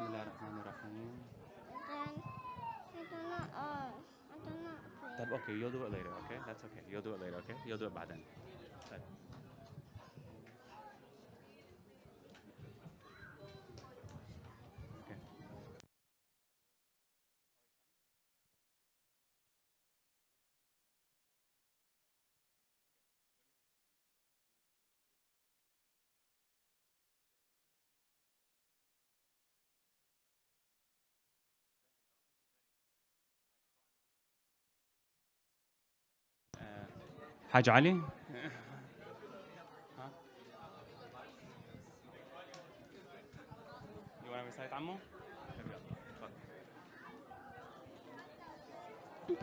بسم الله الرحمن الرحيم. I don't know. طيب okay, you'll do it later, okay? That's okay. You'll do it later, okay? You'll do it بعدين. طيب. Okay. حاج علي؟ ها؟ You want to recite عمو؟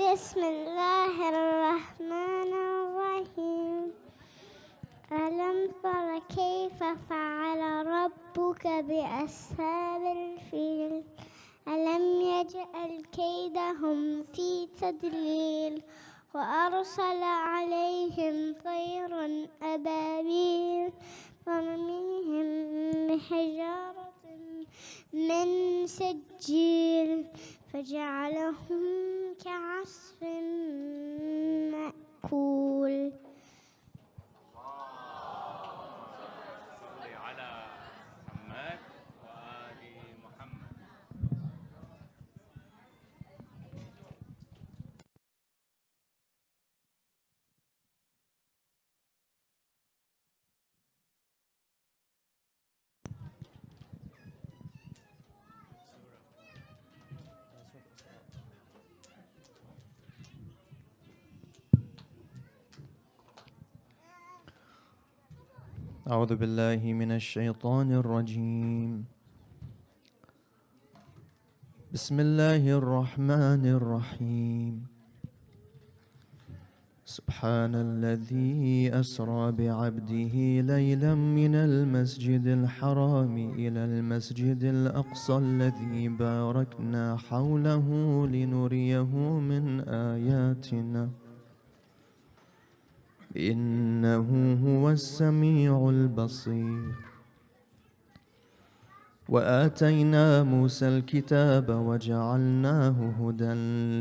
بسم الله الرحمن الرحيم. ألم تر كيف فعل ربك بأصحاب الفيل؟ ألم يجعل كيدهم في تضليل وأرسل عليهم طيرا أبابيل ترميهم بحجارة من سجيل فجعلهم كعصف مأكول. صلي على محمد وآل محمد. أعوذ بالله من الشيطان الرجيم. بسم الله الرحمن الرحيم. سبحان الذي أسرى بعبده ليلا من المسجد الحرام إلى المسجد الأقصى الذي باركنا حوله لنريه من آياتنا إنه هو السميع البصير. وآتينا موسى الكتاب وجعلناه هدى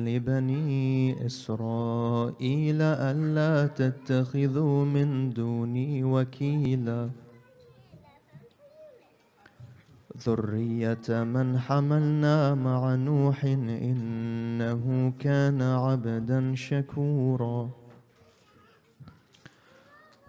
لبني إسرائيل ألا تتخذوا من دوني وكيلا ذرية من حملنا مع نوح إنه كان عبدا شكورا.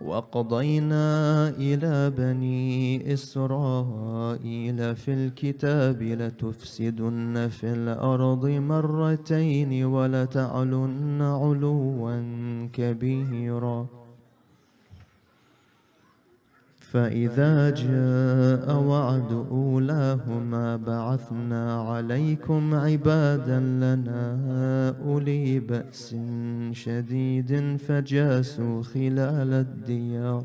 وقضينا إلى بني إسرائيل في الكتاب لتفسدن في الأرض مرتين ولتعلن علوا كبيرا. فإذا جاء وعد أولاهما بعثنا عليكم عبادا لنا أولي بأس شديد فجاسوا خلال الديار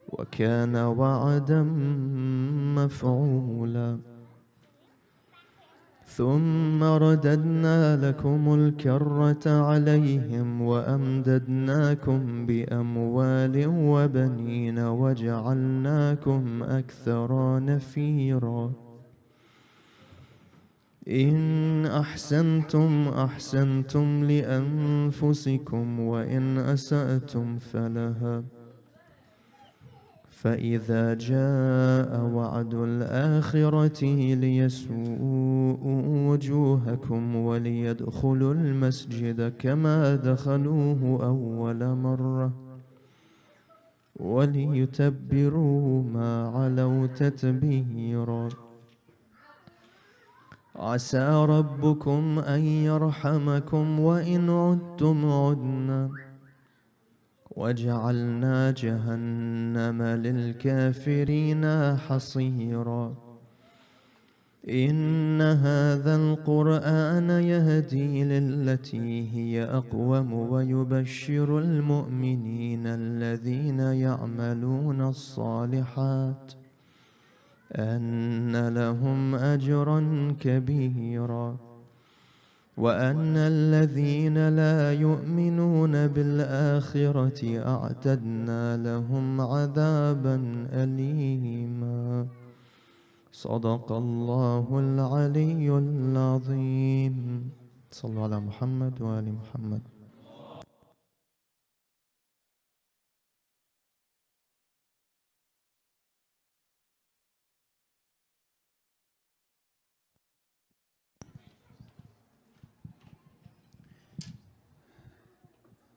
وكان وعدا مفعولا. ثم رددنا لكم الكرة عليهم وأمددناكم بأموال وبنين وجعلناكم أكثر نفيرا. إن أحسنتم أحسنتم لأنفسكم وإن أسأتم فلها. فإذا جاء وعد الآخرة ليسوءوا وجوهكم وليدخلوا المسجد كما دخلوه أول مرة وليتبروا ما علوا تتبيرا. عسى ربكم أن يرحمكم وإن عدتم عدنا وجعلنا جهنم للكافرين حصيرا. إن هذا القرآن يهدي للتي هي أقوم ويبشر المؤمنين الذين يعملون الصالحات أن لهم أجرا كبيرا وأن الذين لا يؤمنون بالآخرة أعتدنا لهم عذابا أليما. صدق الله العلي العظيم. صلوا على محمد وآل محمد.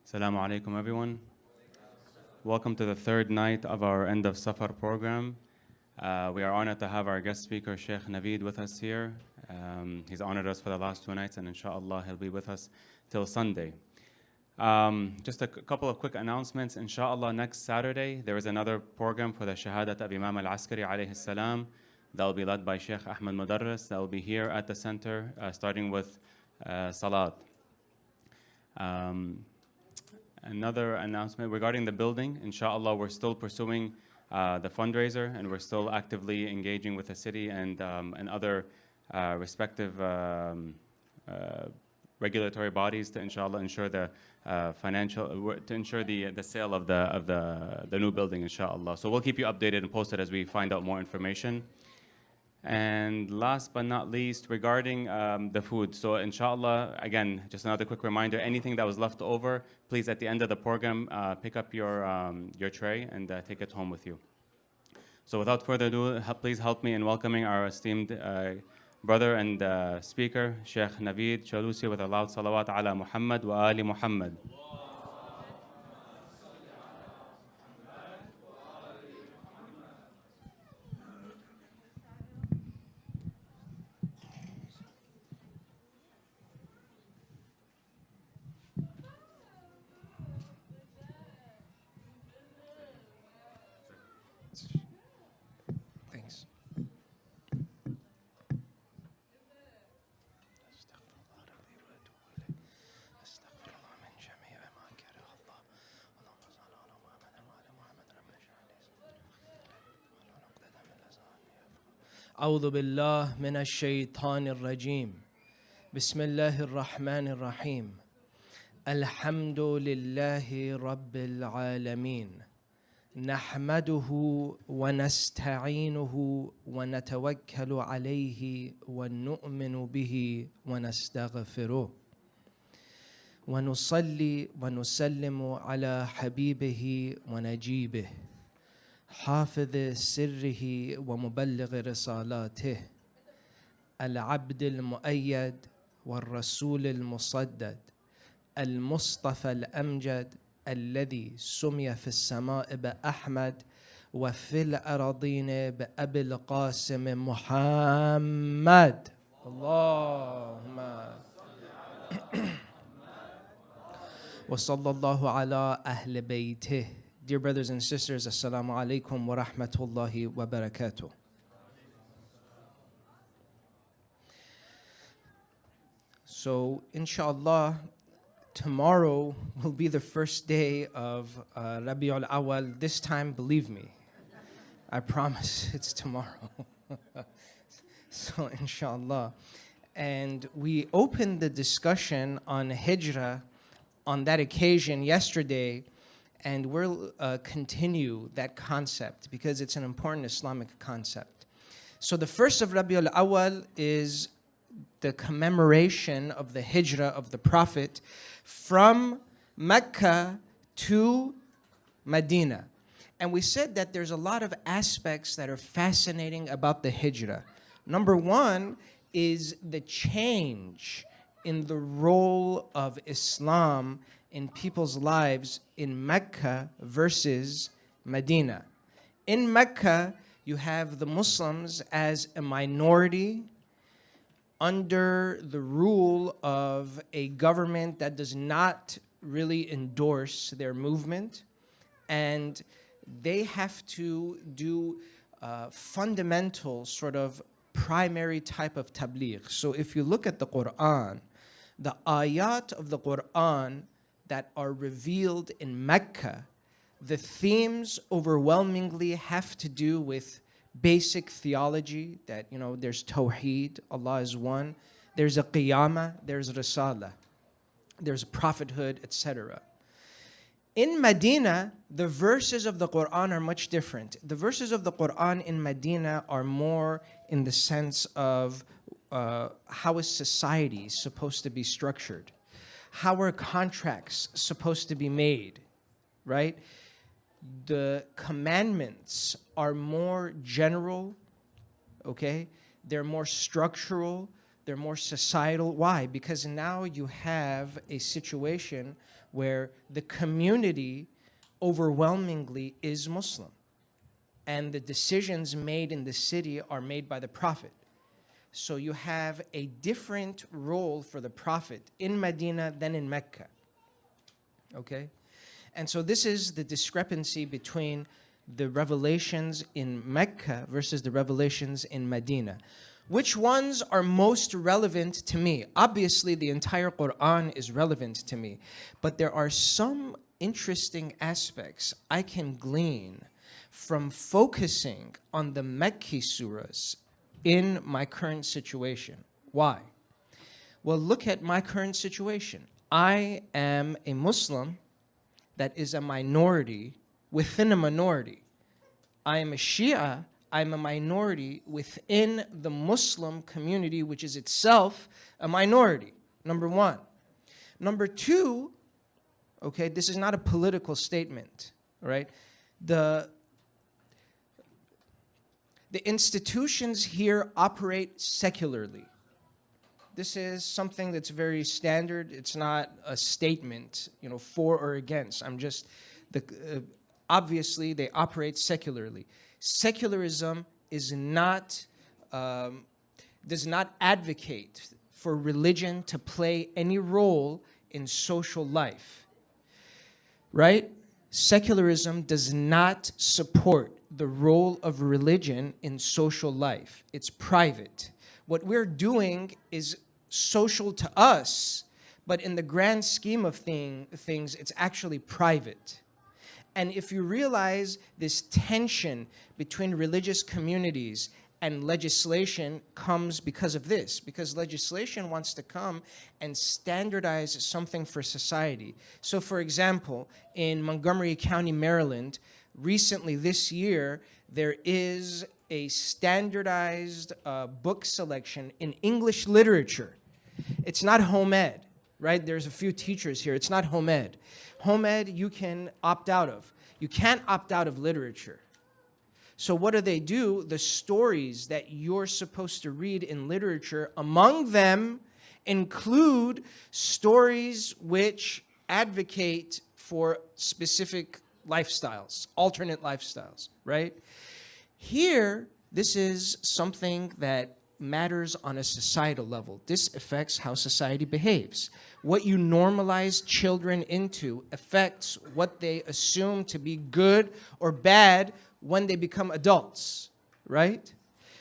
Assalamu alaikum, everyone. Welcome to the third night of our End of Safar program. We are honored to have our guest speaker, Sheikh Navaid, with us here. He's honored us for the last 2 nights, and inshallah, he'll be with us till Sunday. Just a couple of quick announcements. Inshallah, next Saturday, there is another program for the Shahadat of Imam al-Askari alayhi salam. That will be led by Sheikh Ahmed Mudarris. That will be here at the center, starting with Salat. Another announcement regarding the building. Inshallah, we're still pursuing the fundraiser, and we're still actively engaging with the city and other respective regulatory bodies to inshallah ensure the the sale of the new building, inshallah. So we'll keep you updated and posted as we find out more information. And last but not least, regarding the food. So inshallah, again, just another quick reminder, anything that was left over, please at the end of the program, pick up your tray and take it home with you. So without further ado, please help me in welcoming our esteemed brother and speaker, Sheikh Navaid Chalusi, with a loud salawat ala Muhammad wa ali Muhammad. Thanks. أعوذ بالله من الشيطان الرجيم. بسم الله الرحمن الرحيم. الحمد لله رب العالمين. نحمده ونستعينه ونتوكل عليه ونؤمن به ونستغفره ونصلي ونسلم على حبيبه ونجيبه حافظ سره ومبلغ رسالاته العبد المؤيد والرسول المصدد المصطفى الأمجد الذي سمي في السماء بأحمد وفي الأراضين بأبي القاسم محمد. اللهم وصلى الله على أهل بيته. Dear brothers and sisters, assalamu alaikum wa rahmatullahi wa barakatuh. So, inshallah, tomorrow will be the first day of Rabiul Awal. This time, believe me, I promise it's tomorrow. So, inshallah. And we opened the discussion on Hijrah on that occasion yesterday, and we'll continue that concept because it's an important Islamic concept. So the first of Rabiul Awal is the commemoration of the Hijrah of the Prophet from Mecca to Medina. And we said that there's a lot of aspects that are fascinating about the Hijrah. Number one is the change in the role of Islam in people's lives in Mecca versus Medina. In Mecca, you have the Muslims as a minority under the rule of a government that does not really endorse their movement, and they have to do fundamental sort of primary type of tabligh. So if you look at the Quran, the ayat of the Quran that are revealed in Mecca, the themes overwhelmingly have to do with basic theology, that, you know, there's Tawheed, Allah is one, there's a Qiyamah, there's Risala, there's prophethood, etc. In Medina, the verses of the Quran are much different. The verses of the Quran in Medina are more in the sense of how is society supposed to be structured? How are contracts supposed to be made, right? The commandments are more general, okay? They're more structural, they're more societal. Why? Because now you have a situation where the community overwhelmingly is Muslim, and the decisions made in the city are made by the Prophet. So you have a different role for the Prophet in Medina than in Mecca, okay? And so this is the discrepancy between the revelations in Mecca versus the revelations in Medina. Which ones are most relevant to me? Obviously, the entire Quran is relevant to me, but there are some interesting aspects I can glean from focusing on the Mecca surahs in my current situation. Why? Well, look at my current situation. I am a Muslim that is a minority within a minority. I am a Shia. I'm a minority within the Muslim community, which is itself a minority, number one. Number two, okay, this is not a political statement, right? The institutions here operate secularly. This is something that's very standard. It's not a statement, you know, for or against. Obviously, they operate secularly. Secularism is not, does not advocate for religion to play any role in social life, right? Secularism does not support the role of religion in social life. It's private. What we're doing is social to us, but in the grand scheme of things, it's actually private. And if you realize this tension between religious communities and legislation comes because of this, because legislation wants to come and standardize something for society. So for example, in Montgomery County, Maryland, recently this year, there is a standardized book selection in English literature. It's not home ed, right? There's a few teachers here. It's not home ed. Home ed, you can opt out of. You can't opt out of literature. So what do? The stories that you're supposed to read in literature, among them include stories which advocate for specific lifestyles, alternate lifestyles, right? Here, this is something that matters on a societal level. This affects how society behaves. What you normalize children into affects what they assume to be good or bad when they become adults, right?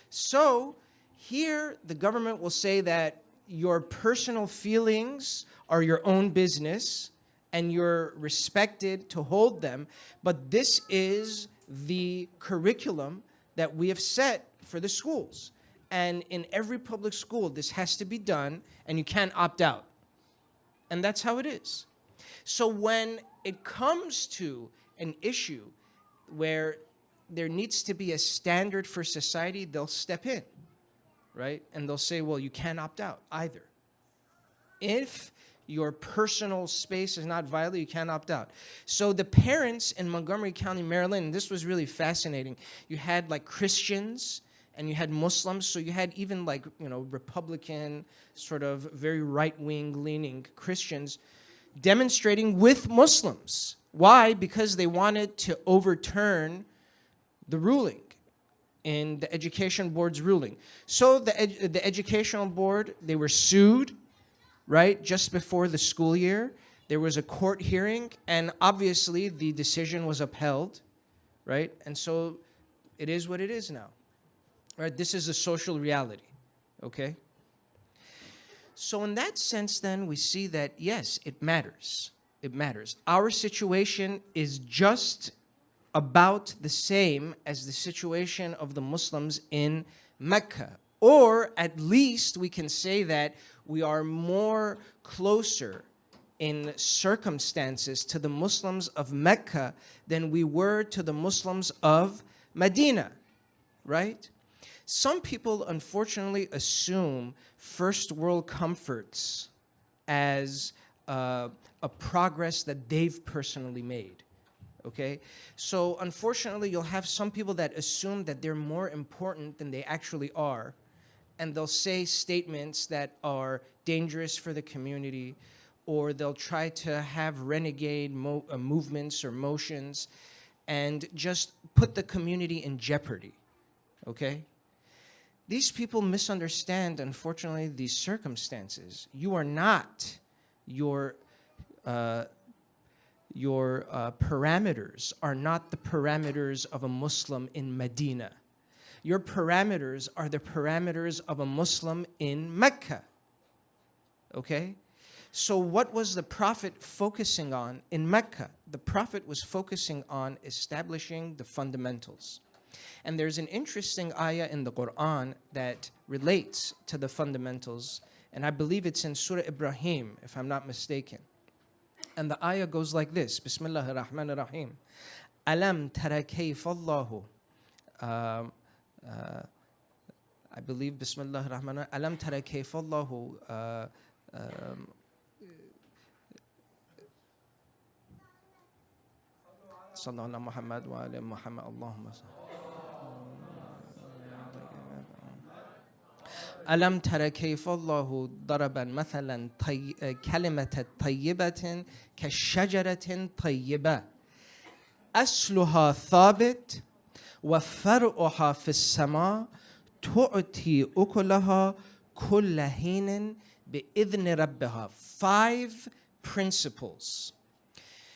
So here, the government will say that your personal feelings are your own business and you're respected to hold them, but this is the curriculum that we have set for the schools. And in every public school, this has to be done, and you can't opt out. And that's how it is. So when it comes to an issue where there needs to be a standard for society, they'll step in, right? And they'll say, well, you can't opt out either. If your personal space is not violated, you can't opt out. So the parents in Montgomery County, Maryland, and this was really fascinating. You had like Christians and you had Muslims, so you had even like, you know, Republican, sort of very right-wing leaning Christians demonstrating with Muslims. Why? Because they wanted to overturn the ruling in the education board's ruling. So the educational board, they were sued, right, just before the school year. There was a court hearing, and obviously the decision was upheld, right? And so it is what it is now. Right, this is a social reality, okay? So in that sense, then, we see that, yes, it matters. It matters. Our situation is just about the same as the situation of the Muslims in Mecca. Or at least we can say that we are more closer in circumstances to the Muslims of Mecca than we were to the Muslims of Medina, right? Some people unfortunately assume first world comforts as a progress that they've personally made, okay? So unfortunately, you'll have some people that assume that they're more important than they actually are, and they'll say statements that are dangerous for the community, or they'll try to have renegade movements or motions and just put the community in jeopardy, okay? These people misunderstand, unfortunately, these circumstances. You are not your parameters are not the parameters of a Muslim in Medina. Your parameters are the parameters of a Muslim in Mecca. Okay? So what was the Prophet focusing on in Mecca? The Prophet was focusing on establishing the fundamentals. And there's an interesting ayah in the Quran that relates to the fundamentals, and I believe it's in Surah Ibrahim, if I'm not mistaken. And the ayah goes like this, Bismillahir Rahmanir Rahim. Alam tara kayfa Allahu, I believe Bismillahir Rahmanir Rahim. Alam tara kayfa Allahu, Sallallahu Muhammad wa ala Muhammad, Allahumma ألم تر كيف الله ضرب مثلا كلمة طيبة كشجرة طيبة أصلها ثابت وفرعها في السماء تؤتي أكلها كل حين بإذن ربها. 5 principles.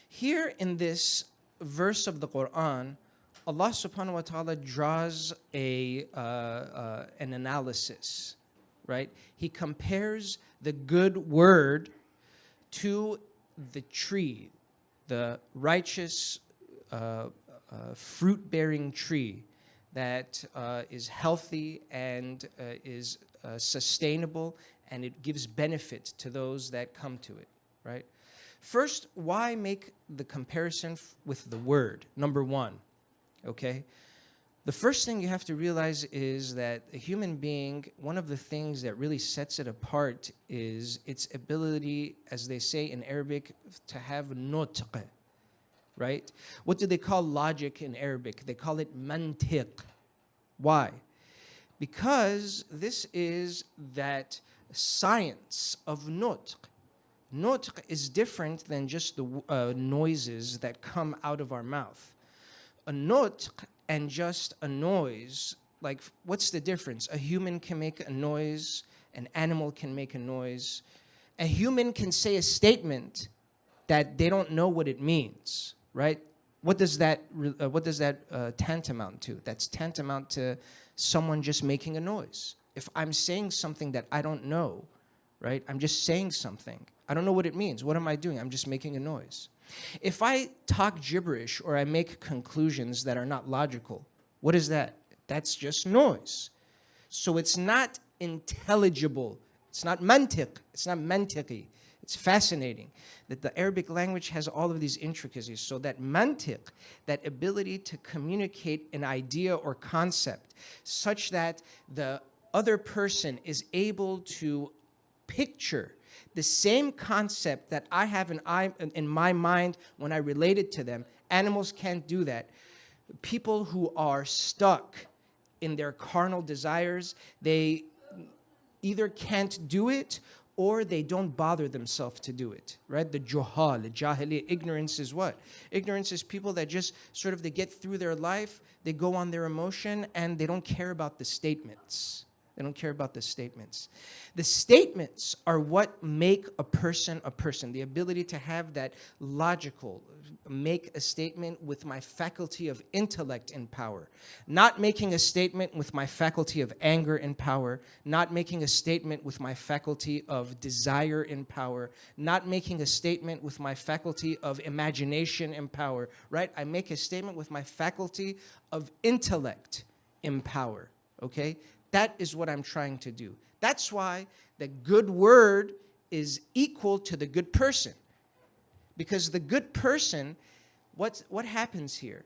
Here in this verse of the Quran, Allah subhanahu wa ta'ala draws an analysis, right? He compares the good word to the tree, the righteous fruit-bearing tree that is healthy and is sustainable, and it gives benefit to those that come to it, right? First, why make the comparison with the word? Number 1. Okay? The first thing you have to realize is that a human being, one of the things that really sets it apart is its ability, as they say in Arabic, to have nutq, right? What do they call logic in Arabic? They call it mantiq. Why? Because this is that science of nutq. Nutq is different than just the noises that come out of our mouth. A nutq and just a noise, like, what's the difference? A human can make a noise, an animal can make a noise. A human can say a statement that they don't know what it means, right? What does that tantamount to? That's tantamount to someone just making a noise. If I'm saying something that I don't know, right? I'm just saying something. I don't know what it means. What am I doing? I'm just making a noise. If I talk gibberish or I make conclusions that are not logical, what is that? That's just noise. So it's not intelligible. It's not mantiq. It's not mantiqi. It's fascinating that the Arabic language has all of these intricacies. So that mantiq, that ability to communicate an idea or concept such that the other person is able to picture the same concept that I have in my mind when I relate it to them. Animals can't do that. People who are stuck in their carnal desires, they either can't do it or they don't bother themselves to do it, right? The juhal, the jahili, ignorance is what? Ignorance is people that just sort of, they get through their life, they go on their emotion, and they don't care about the statements. They don't care about the statements. The statements are what make a person a person. The ability to have that logical, make a statement with my faculty of intellect in power. Not making a statement with my faculty of anger in power. Not making a statement with my faculty of desire in power. Not making a statement with my faculty of imagination in power, right? I make a statement with my faculty of intellect in power, okay? That is what I'm trying to do. That's why the good word is equal to the good person. Because the good person, what happens here?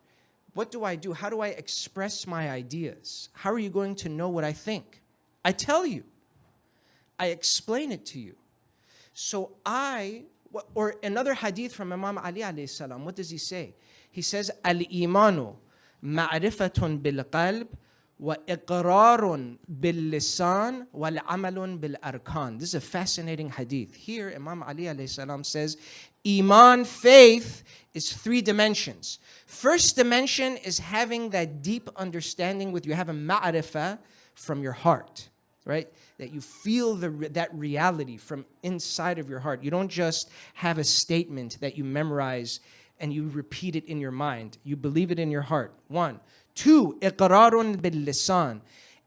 What do I do? How do I express my ideas? How are you going to know what I think? I tell you. I explain it to you. So or another hadith from Imam Ali alayhi salam, what does he say? He says, Al-imanu ma'rifatun bil-qalb wa iqrarun bil-lisan wal-amalun bil-arkan. This is a fascinating hadith. Here, Imam Ali alayhi salam says, Iman, faith, is 3 dimensions. First dimension is having that deep understanding with you have a ma'rifah from your heart, right? That you feel that reality from inside of your heart. You don't just have a statement that you memorize and you repeat it in your mind. You believe it in your heart. 1. 2, iqrarun bil lisan.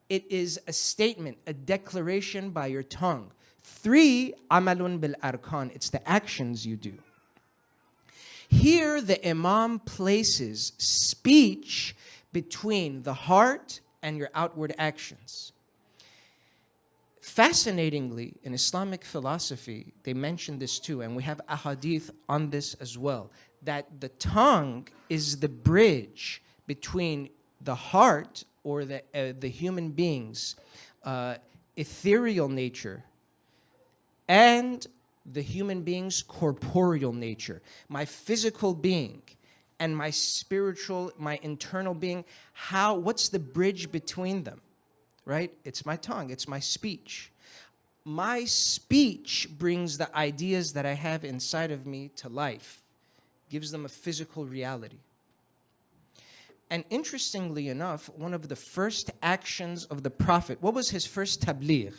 It is a statement, a declaration by your tongue. 3, amalun bil arkan. It's the actions you do. Here, the Imam places speech between the heart and your outward actions. Fascinatingly, in Islamic philosophy, they mention this too, and we have ahadith on this as well, that the tongue is the bridge between the heart or the human being's ethereal nature and the human being's corporeal nature. My physical being and my spiritual, my internal being, what's the bridge between them? Right? It's my tongue, it's my speech. My speech brings the ideas that I have inside of me to life, gives them a physical reality. And interestingly enough, one of the first actions of the Prophet, what was his first tabligh?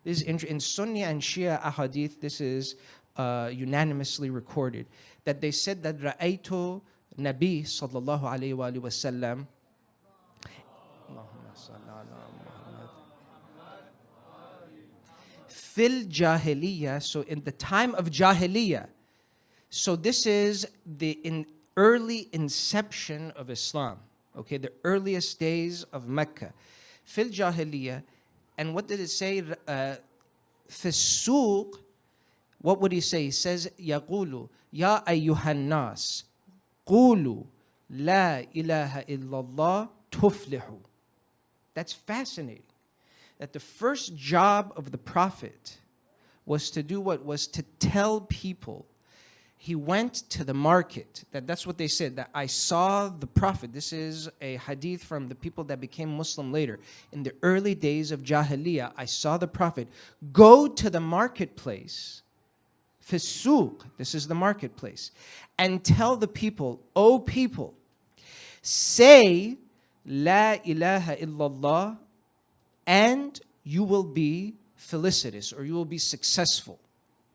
This is in Sunni and Shia ahadith, this is unanimously recorded, that they said that Ra'aytu Nabi sallallahu alayhi wa sallam Fil Jahiliyyah, so in the time of Jahiliyyah. So this is the early inception of Islam, okay, the earliest days of Mecca. Fil Jahiliyyah, and what did it say? Fis-suq, what would he say? He says, Yaqulu, Ya ayyuhan nas, qulu, la ilaha illallah, tuflihu. That's fascinating. That the first job of the Prophet was to do what? Was to tell people. He went to the market. That's what they said, that I saw the Prophet. This is a hadith from the people that became Muslim later. In the early days of Jahiliyyah, I saw the Prophet go to the marketplace, Fis-suq, this is the marketplace, and tell the people, O people, say, La ilaha illallah, and you will be felicitous, or you will be successful.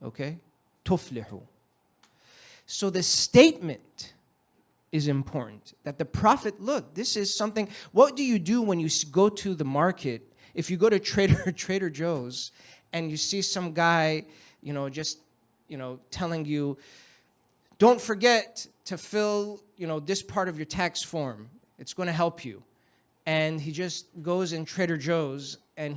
Okay? Tuflihu. So the statement is important. That the Prophet, look, this is something, what do you do when you go to the market? If you go to Trader Joe's and you see some guy, telling you, don't forget to fill, this part of your tax form. It's going to help you. And he just goes in Trader Joe's and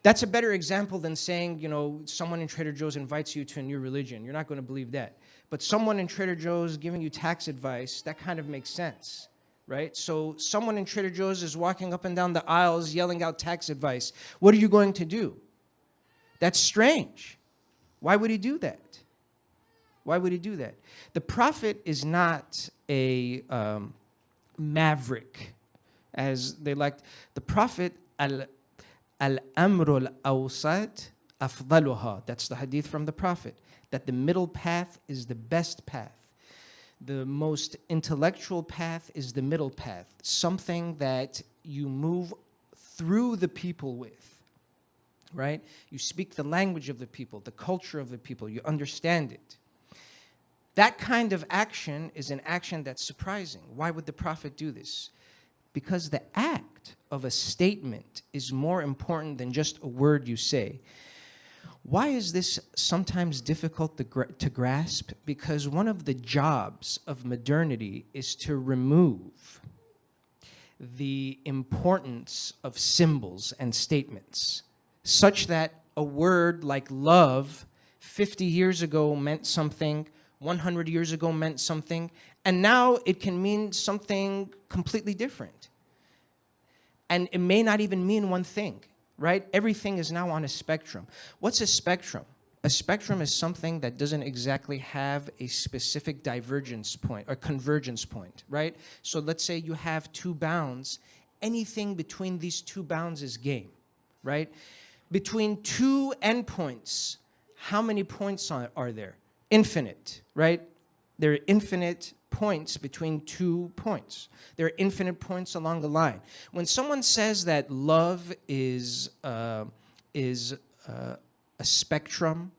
that's a better example than saying, someone in Trader Joe's invites you to a new religion. You're not going to believe that. But someone in Trader Joe's giving you tax advice, that kind of makes sense, right? So someone in Trader Joe's is walking up and down the aisles yelling out tax advice. What are you going to do? That's strange. Why would he do that? Why would he do that? The Prophet is not a maverick, as they liked. The Prophet, al-amrul awsat afdaluha. That's the hadith from the Prophet, that the middle path is the best path. The most intellectual path is the middle path, something that you move through the people with, right? You speak the language of the people, the culture of the people, you understand it. That kind of action is an action that's surprising. Why would the Prophet do this? Because the act of a statement is more important than just a word you say. Why is this sometimes difficult to grasp? Because one of the jobs of modernity is to remove the importance of symbols and statements, such that a word like love 50 years ago meant something, 100 years ago meant something, and now it can mean something completely different. And it may not even mean one thing, right? Everything is now on a spectrum. What's a spectrum? A spectrum is something that doesn't exactly have a specific divergence point or convergence point, right? So let's say you have two bounds. Anything between these two bounds is game, right? Between two endpoints, how many points are there? Infinite, right? There are infinite points between 2 points. There are infinite points along the line. When someone says that love is a spectrum,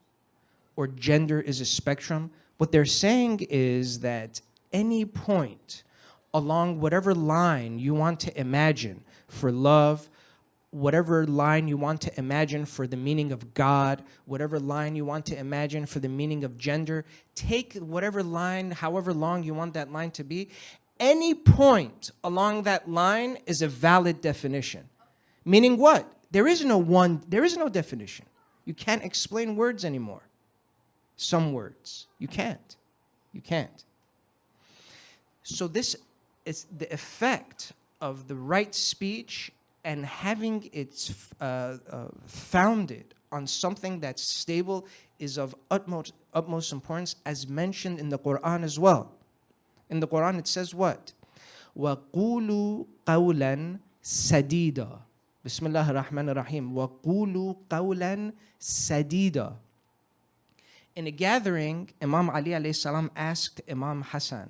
or gender is a spectrum, what they're saying is that any point along whatever line you want to imagine for love, whatever line you want to imagine for the meaning of God, whatever line you want to imagine for the meaning of gender, take whatever line, however long you want that line to be, any point along that line is a valid definition. Meaning what? There is no definition. You can't explain words anymore. Some words. You can't. So this is the effect of the right speech and having it founded on something that's stable is of utmost importance, as mentioned in the Quran as well. In the Quran it says what? وَقُولُوا قَوْلًا سَدِيدًا. Bismillah ar-Rahman ar-Rahim. وَقُولُوا قَوْلًا سَدِيدًا. In a gathering, Imam Ali alayhi salam asked Imam Hassan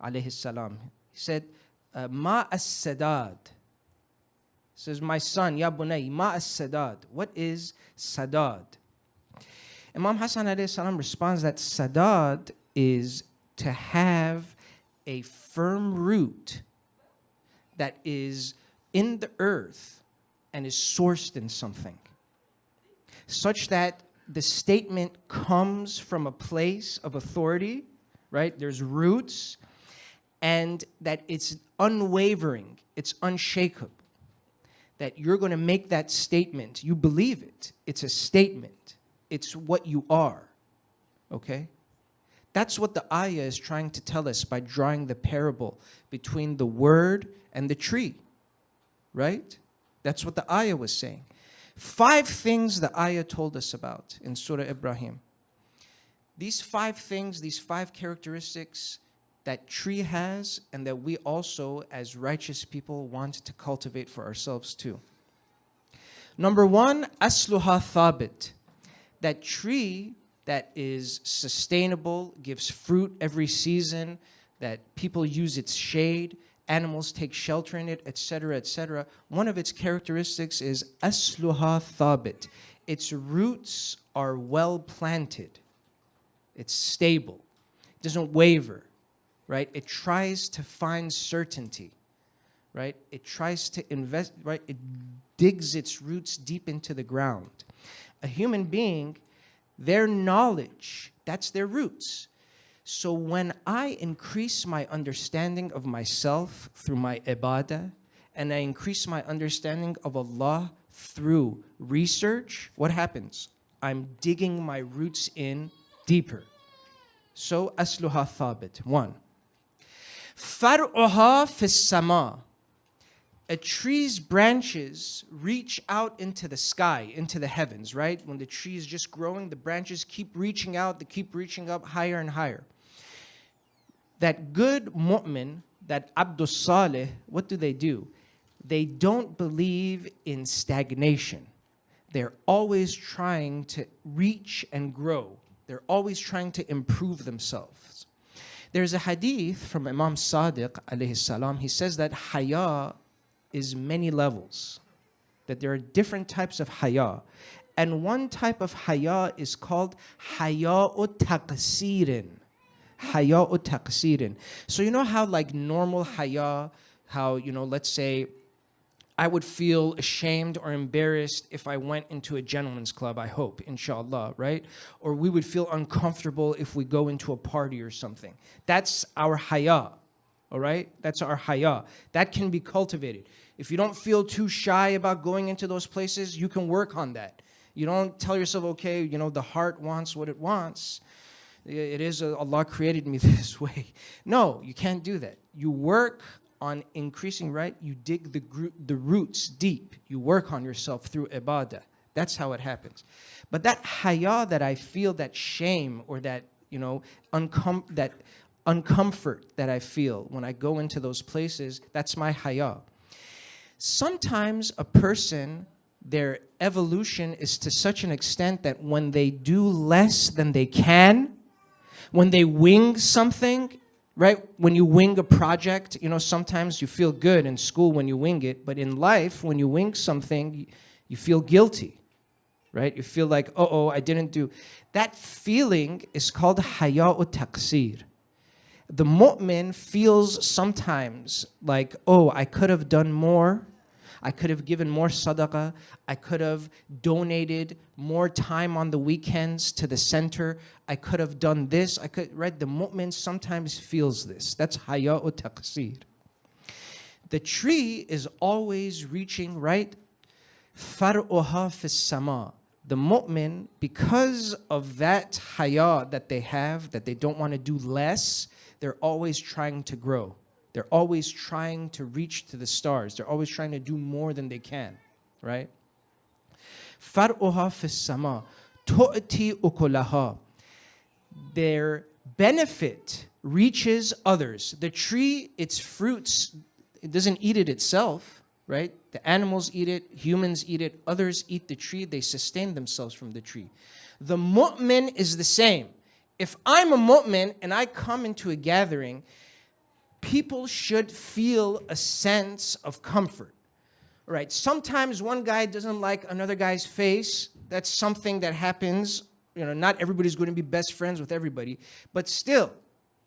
alayhi salam. He said, Ma as-sadad. Says, my son, ya bunay, ma as-sadad. What is sadad? Imam Hassan alayhi salam responds that sadad is to have a firm root that is in the earth and is sourced in something, such that the statement comes from a place of authority, right? There's roots, and that it's unwavering, it's unshakable. That you're going to make that statement, you believe it, it's a statement, it's what you are, okay? That's what the ayah is trying to tell us by drawing the parable between the word and the tree, right? That's what the ayah was saying. 5 things the ayah told us about in Surah Ibrahim. These 5 things, these 5 characteristics that tree has, and that we also, as righteous people, want to cultivate for ourselves too. Number 1, asluha thabit. That tree that is sustainable, gives fruit every season, that people use its shade, animals take shelter in it, etc., etc. One of its characteristics is asluha thabit. Its roots are well planted. It's stable. It doesn't waver. Right? It tries to find certainty, right? It tries to invest, right? It digs its roots deep into the ground. A human being, their knowledge, that's their roots. So when I increase my understanding of myself through my ibadah, and I increase my understanding of Allah through research, what happens? I'm digging my roots in deeper. So, asluha thabit, 1. Far'uha fis sama. A tree's branches reach out into the sky, into the heavens, right? When the tree is just growing, the branches keep reaching out, they keep reaching up higher and higher. That good mu'min, that Abdus Saleh, what do? They don't believe in stagnation. They're always trying to reach and grow. They're always trying to improve themselves. There's a hadith from Imam Sadiq alayhi salam. He says that haya is many levels, that there are different types of haya. And one type of haya is called haya'u taqsirin. Haya'u taqsirin. So you know how like normal haya, how, you know, let's say I would feel ashamed or embarrassed if I went into a gentleman's club, I hope, inshallah, right? Or we would feel uncomfortable if we go into a party or something. That's our haya, all right? That's our haya. That can be cultivated. If you don't feel too shy about going into those places, you can work on that. You don't tell yourself, okay, you know, the heart wants what it wants. it is Allah created me this way. No, you can't do that. You work on increasing, right? You dig the roots deep. You work on yourself through ibadah. That's how it happens. But that haya that I feel, that shame or that, that uncomfort that I feel when I go into those places, that's my haya. Sometimes a person, their evolution is to such an extent that when they do less than they can, when they wing something, right? When you wing a project, sometimes you feel good in school when you wing it, but in life, when you wing something, you feel guilty, right? You feel like, oh, I didn't do. That feeling is called haya'u taqsir. The mu'min feels sometimes like, oh, I could have done more. I could have given more sadaqah. I could have donated more time on the weekends to the center. I could have done this. Right? The mu'min sometimes feels this. That's haya'u taqsir. The tree is always reaching, right? Far'uha fis sama. The mu'min, because of that haya that they have, that they don't want to do less, they're always trying to grow. They're always trying to reach to the stars. They're always trying to do more than they can, right? Far'uha fis sama, tu'ti ukulaha. Their benefit reaches others. The tree, its fruits, it doesn't eat it itself, right? The animals eat it, humans eat it, others eat the tree, they sustain themselves from the tree. The mu'min is the same. If I'm a mu'min and I come into a gathering, people should feel a sense of comfort, right? Sometimes one guy doesn't like another guy's face. That's something that happens. Not everybody's going to be best friends with everybody. But still,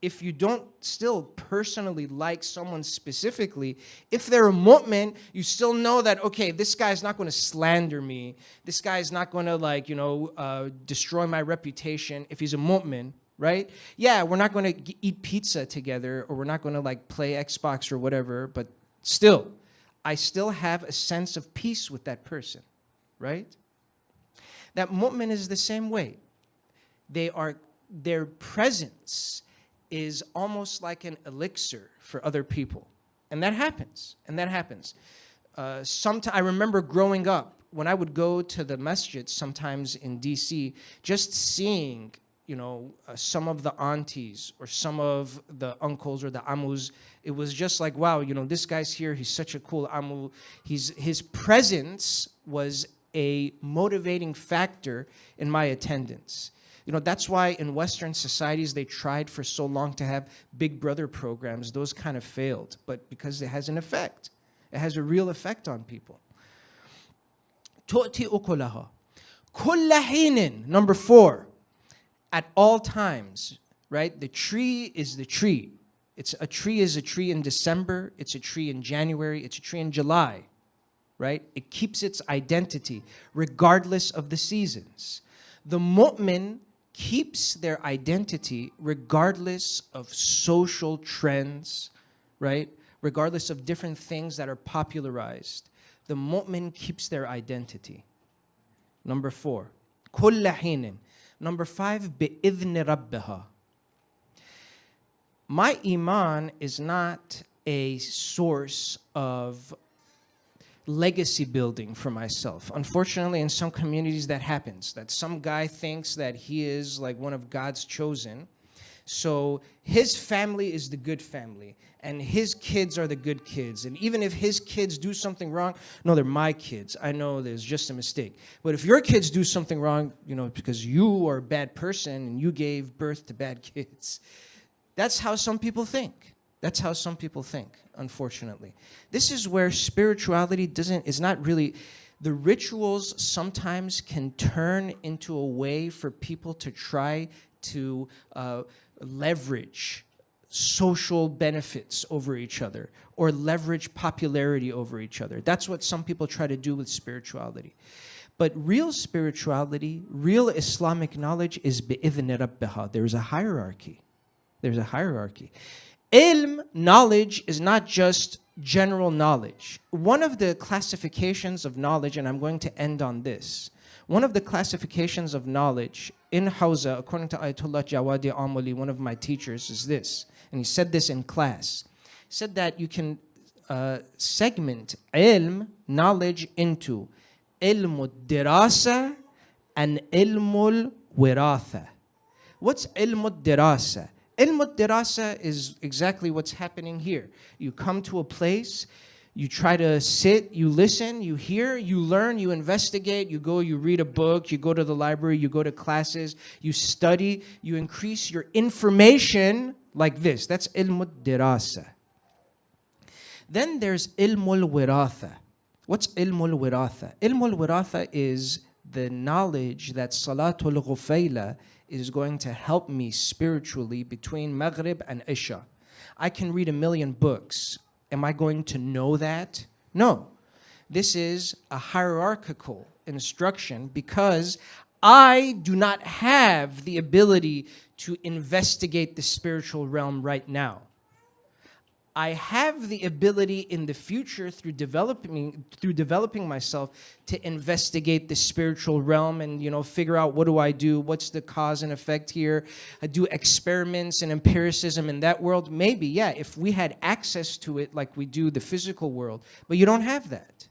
if you don't still personally like someone specifically, if they're a mu'min, you still know that, okay, this guy's not going to slander me. This guy's not going to, destroy my reputation if he's a mu'min. Right? Yeah, we're not going to eat pizza together, or we're not going to play Xbox or whatever, but still, I still have a sense of peace with that person, right? That mu'min is the same way. Their presence is almost like an elixir for other people. And that happens. I remember growing up, when I would go to the masjid sometimes in DC, just seeing some of the aunties or some of the uncles or the amus, it was just like, wow, this guy's here, he's such a cool amu. His presence was a motivating factor in my attendance. That's why in Western societies, they tried for so long to have Big Brother programs. Those kind of failed, but because it has an effect. It has a real effect on people. Tu'ti ukulaha. Kulla hinin. Number 4. At all times, right? The tree is the tree. A tree is a tree in December. It's a tree in January. It's a tree in July, right? It keeps its identity regardless of the seasons. The mu'min keeps their identity regardless of social trends, right? Regardless of different things that are popularized. The mu'min keeps their identity. Number 4, kulla hinin. Number 5, bi'idhni rabbiha. My iman is not a source of legacy building for myself. Unfortunately, in some communities that happens, that some guy thinks that he is like one of God's chosen. So his family is the good family, and his kids are the good kids. And even if his kids do something wrong, no, they're my kids. I know there's just a mistake. But if your kids do something wrong, because you are a bad person and you gave birth to bad kids, that's how some people think. That's how some people think, unfortunately. This is where spirituality is not really. The rituals sometimes can turn into a way for people to try to leverage social benefits over each other or leverage popularity over each other. That's what some people try to do with spirituality. But real spirituality, real Islamic knowledge is bi'idhni rabbiha. There's a hierarchy. There's a hierarchy. Ilm, knowledge, is not just general knowledge. One of the classifications of knowledge, and I'm going to end on this, One of the classifications of knowledge in Hausa, according to Ayatollah Jawadi Amoli, one of my teachers, is this. And he said this in class. He said that you can segment ilm, knowledge, into ilm al-dirasa and ilm al-wiratha. What's ilm al-dirasa? Ilm al-dirasa is exactly what's happening here. You come to a place, you try to sit, you listen, you hear, you learn, you investigate, you go, you read a book, you go to the library, you go to classes, you study, you increase your information like this. That's ilm al-dirasa. Then there's ilm al-wiratha. What's ilm al-wiratha? Ilm al-wiratha is the knowledge that Salatul Ghufayla is going to help me spiritually between Maghrib and Isha. I can read 1,000,000 books. Am I going to know that? No. This is a hierarchical instruction because I do not have the ability to investigate the spiritual realm right now. I have the ability in the future through developing myself to investigate the spiritual realm and, figure out what do I do, what's the cause and effect here. I do experiments and empiricism in that world. Maybe, yeah, if we had access to it like we do the physical world, but you don't have that.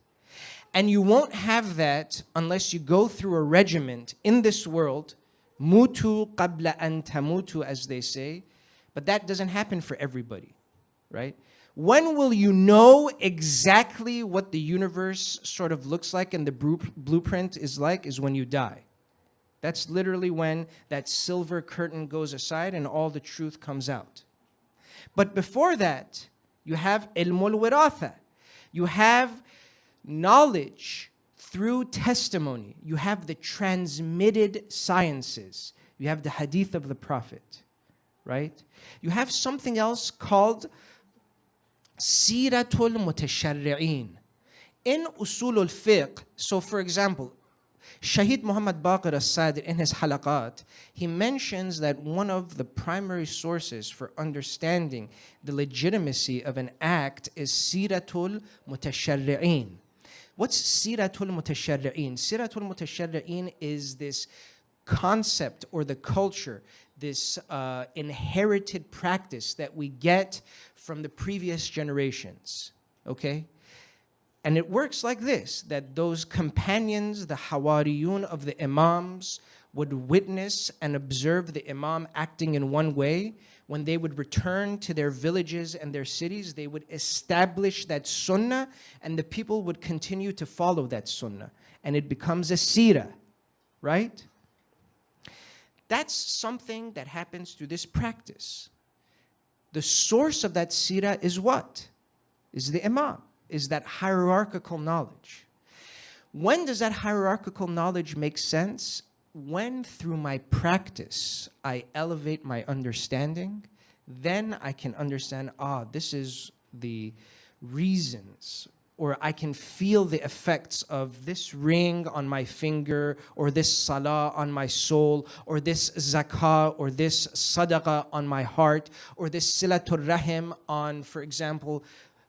And you won't have that unless you go through a regiment in this world, mutu qabla an tamutu, as they say, but that doesn't happen for everybody. Right? When will you know exactly what the universe sort of looks like and the blueprint is like? Is when you die. That's literally when that silver curtain goes aside and all the truth comes out. But before that, you have ilmul wiratha. You have knowledge through testimony. You have the transmitted sciences. You have the hadith of the Prophet. Right? You have something else called Siratul Mutasharri'een. In Usul al-Fiqh, so for example, Shaheed Muhammad Baqir al-Sadr in his halaqat, he mentions that one of the primary sources for understanding the legitimacy of an act is Siratul Mutasharri'een. What's Siratul Mutasharri'een? Siratul Mutasharri'een is this concept or the culture, this inherited practice that we get from the previous generations, okay? And it works like this, that those companions, the hawariyun of the imams, would witness and observe the imam acting in one way. When they would return to their villages and their cities, they would establish that sunnah, and the people would continue to follow that sunnah. And it becomes a seerah, right? That's something that happens through this practice. The source of that seerah is what? Is the imam, is that hierarchical knowledge. When does that hierarchical knowledge make sense? When through my practice I elevate my understanding, then I can understand, this is the reasons, or I can feel the effects of this ring on my finger, or this salah on my soul, or this zakah, or this sadaqah on my heart, or this silatul rahim on, for example,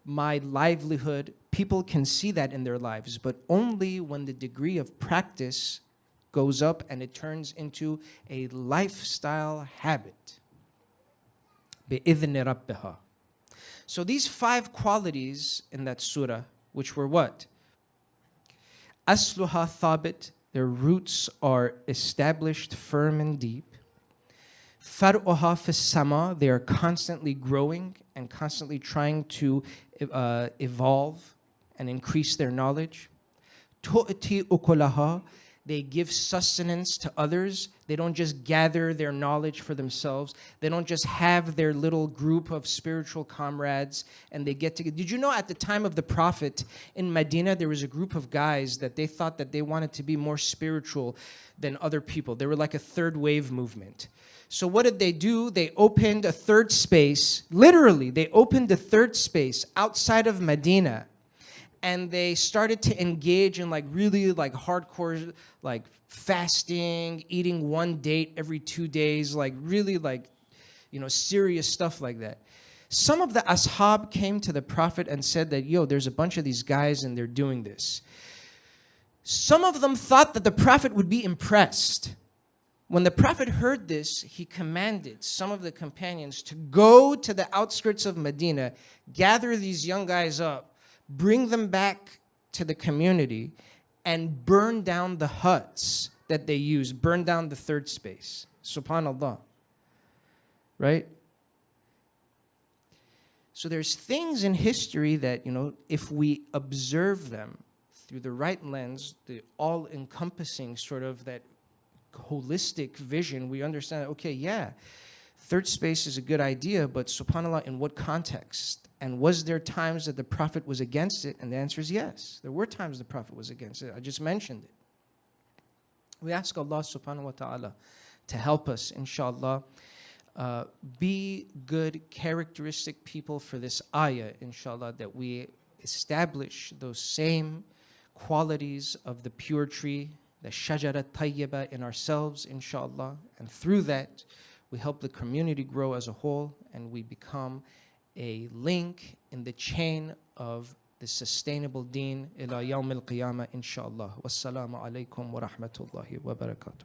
my livelihood. People can see that in their lives, but only when the degree of practice goes up and it turns into a lifestyle habit. بِإِذْنِ رَبِّهَا. So these 5 qualities in that surah, which were what? Asluha thabit, their roots are established firm and deep. Far'uha fis sama, they are constantly growing and constantly trying to evolve and increase their knowledge. Tu'ti ukulaha, they give sustenance to others. They don't just gather their knowledge for themselves. They don't just have their little group of spiritual comrades and they get together. Did you know at the time of the Prophet in Medina, there was a group of guys that they thought that they wanted to be more spiritual than other people. They were like a third wave movement. So what did they do? They opened a third space. Literally, they opened a third space outside of Medina. And they started to engage in really hardcore fasting, eating one date every 2 days, really serious stuff like that. Some of the ashab came to the Prophet and said that, there's a bunch of these guys and they're doing this. Some of them thought that the Prophet would be impressed. When the Prophet heard this, he commanded some of the companions to go to the outskirts of Medina, gather these young guys up, bring them back to the community, and burn down the huts that they used, burn down the third space. SubhanAllah. Right? So there's things in history that, if we observe them through the right lens, the all-encompassing sort of that holistic vision, we understand, okay, yeah, third space is a good idea, but subhanAllah, in what context? And was there times that the Prophet was against it? And the answer is yes. There were times the Prophet was against it. I just mentioned it. We ask Allah subhanahu wa ta'ala to help us, inshallah, be good, characteristic people for this ayah, inshallah, that we establish those same qualities of the pure tree, the shajara tayyiba in ourselves, inshallah. And through that, we help the community grow as a whole, and we become a link in the chain of the sustainable deen ila yawm al-qiyamah, inshallah. Wassalamu alaikum wa rahmatullahi wa barakatuh.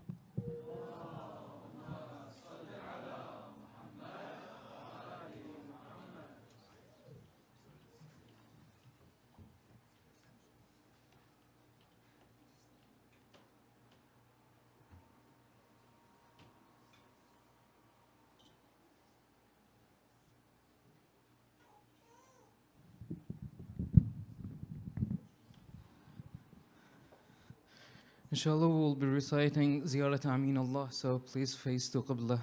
Inshallah, we'll be reciting Ziyarat Amin Allah, so please face to Qibla.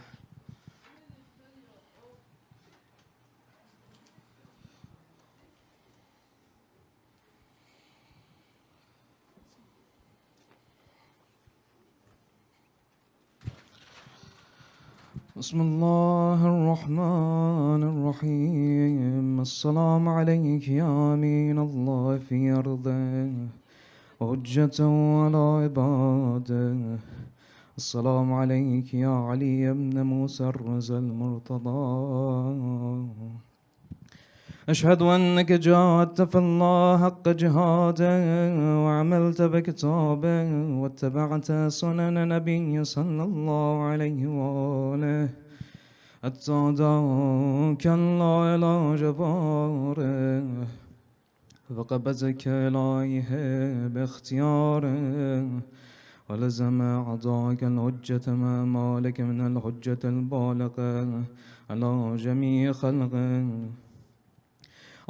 بسم الله الرحمن الرحيم السلام عليك يا أمين الله في أرضه حجة على عباده السلام عليك يا علي بن موسى الرزا المرتضى أشهد أنك جاهدت في الله حق جهاده وعملت بكتابه واتبعت سنن نبي صلى الله عليه وآله حتى دعاك الله إلى جباره فقبضك إليه باختياره ولزم أعضاك الحجة ما مالك من الحجة البالغة على جميع خلقه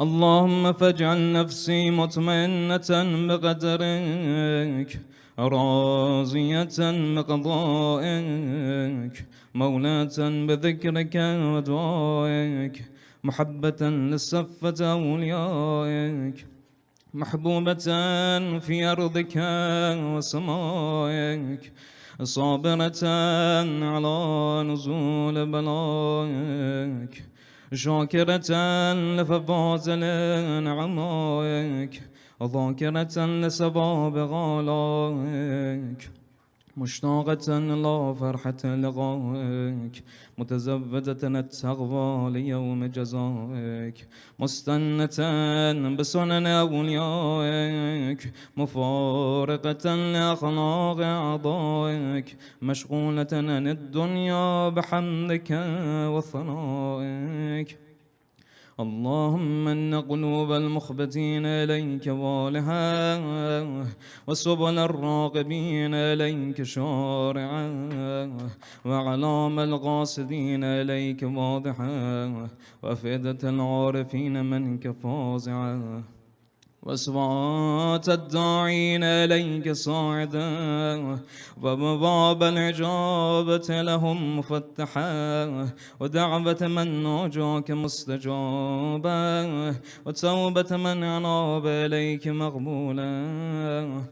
اللهم فاجعل نفسي مطمئنة بقدرك راضية بقضائك مولاة بذكرك ودعائك محبة للصفة أوليائك محبوبة في أرضك وسمائك صابرة على نزول بلائك شاكرة لفضائل نعمائك ذاكرة لسباب غالائك مشتاقة إلى فرحة لقائك متزودة التقوى ليوم جزائك مستنة بسنن أوليائك مفارقة لأخلاق أعضائك مشغولة عن الدنيا بحمدك وثنائك اللهم إن قلوب المخبتين إليك والها وسبل الراغبين إليك شارعا وعلام القاصدين إليك واضحا وأفئدة العارفين منك فازعا وأصوات الداعين إليك صاعدا وباب الإجابة لهم مفتحا ودعوة من ناجاك مستجابا وتوبة من أناب إليك مقبولا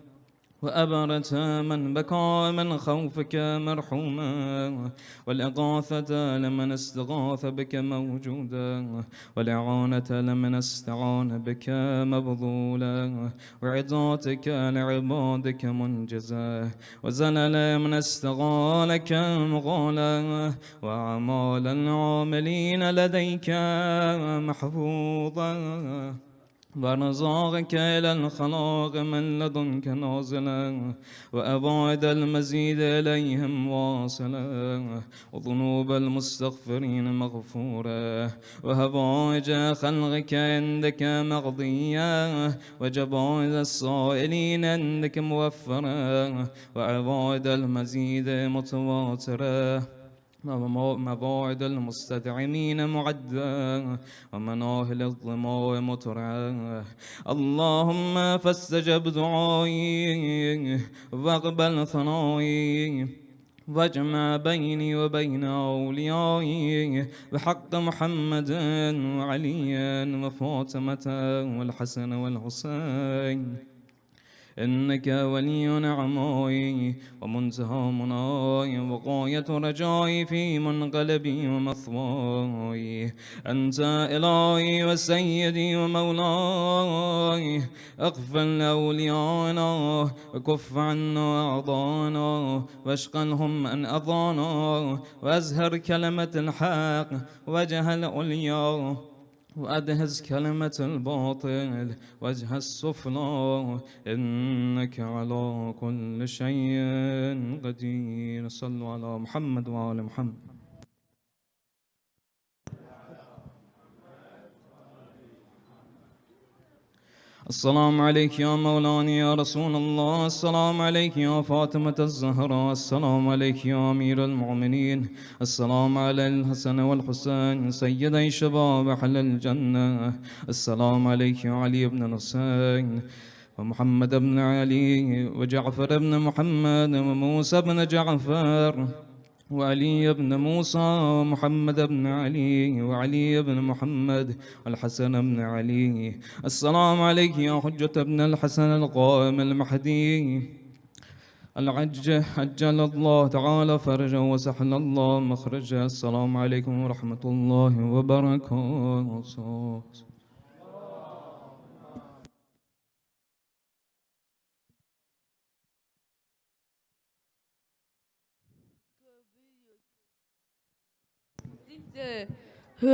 وأبرة من بكى من خوفك مرحوما والإغاثة لمن استغاث بك موجودا والإعانة لمن استعان بك مبذولا وعظاتك لعبادك منجزا وزلل من استغالك مغالا وأعمال العاملين لديك محفوظا ورزاقك إلى الخلاق من لدنك نازلا وأبعد المزيد إليهم واصلا وذنوب المستغفرين مغفورا وهوائج خلقك عندك مقضية وجبائز السائلين عندك موفرا وأبعد المزيد متواترا ومواعد المستدعمين معدا ومناهل الظماء مترعا اللهم فاستجب دعائي واقبل ثنائي واجمع بيني وبين أوليائي بحق محمد وعلي وفاطمة والحسن والحسين إنك ولي نعمائي ومنتهى مناي وغاية رجائي في منقلبي ومثواي أنت إلهي وسيدي ومولاي اغفر لأوليائنا وكف عنا أعضانا واشغلهم عن أضانا وأزهر كلمة الحق وجه العليا وأدهز كلمة الباطل وجه السفلى إنك على كل شيء قدير صلوا على محمد وآل محمد. السلام عليك يا مولانا يا رسول الله، السلام عليك يا فاطمة الزهراء، السلام عليك يا أمير المؤمنين، السلام على الحسن والحسين سيدي شباب أهل الجنة، السلام عليك يا علي بن الحسين ومحمد بن علي وجعفر بن محمد وموسى بن جعفر وعلي بن موسى ومحمد بن علي وعلي بن محمد والحسن بن علي. السلام عليك يا حجة بن الحسن القائم المهدي عجل الله تعالى فرجه وسهل الله مخرجه. السلام عليكم ورحمة الله وبركاته.